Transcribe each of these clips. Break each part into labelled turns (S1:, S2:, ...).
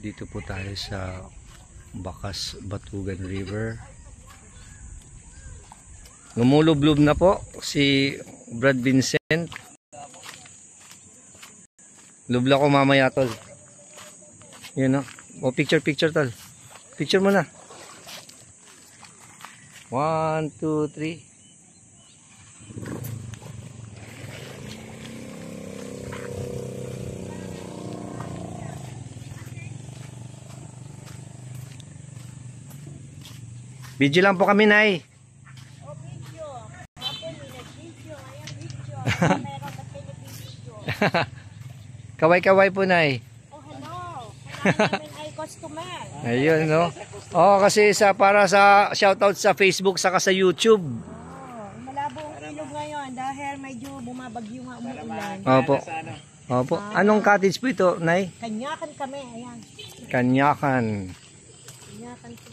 S1: Dito po tayo sa Bakas Batugan River. Lumulublob na po si Brad Vincent. Lubla ko mamaya, tol. Yun, no? O, picture tol. Picture mo na. 1, 2, 3. Video lang po kami, Nay.
S2: Oh, video. Ako nag-video. Ayan, video. Meron na video.
S1: Kaway-kaway po, Nay.
S2: Oh, hello. Kailangan namin ay customer.
S1: Ayun, no? Oo, kasi para sa shoutout sa Facebook saka sa YouTube.
S2: Oh, malabo ang ilog ngayon dahil medyo bumabagyo nga umuulan.
S1: Opo. Opo. Anong cottage po ito, Nay?
S2: Kanyakan kami. Ayan.
S1: Kanyakan.
S2: Kanyakan po.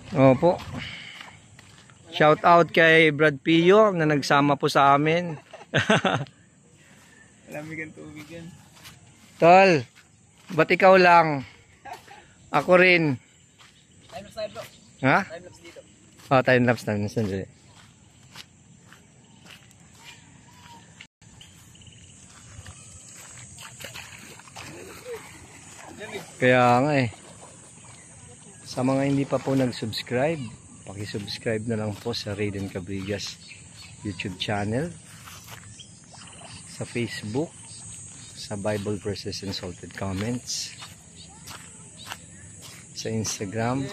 S1: Opo. Shout out kay Brad Pio na nagsama po sa amin.
S3: Lamigan tubig yan.
S1: Tol, ba't ikaw lang? Ako rin.
S3: Time lapse.
S1: Ha?
S3: Time lapse dito.
S1: Oh, time lapse. Sandali. Kaya nga eh. Sa mga hindi pa po nag-subscribe, paki-subscribe na lang po sa Raiden Cabrigas YouTube channel, sa Facebook, sa Bible Verses and Salted Comments, sa Instagram,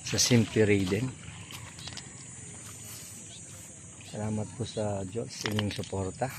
S1: sa Simply Raiden. Salamat po sa Diyos sa inyong suporta.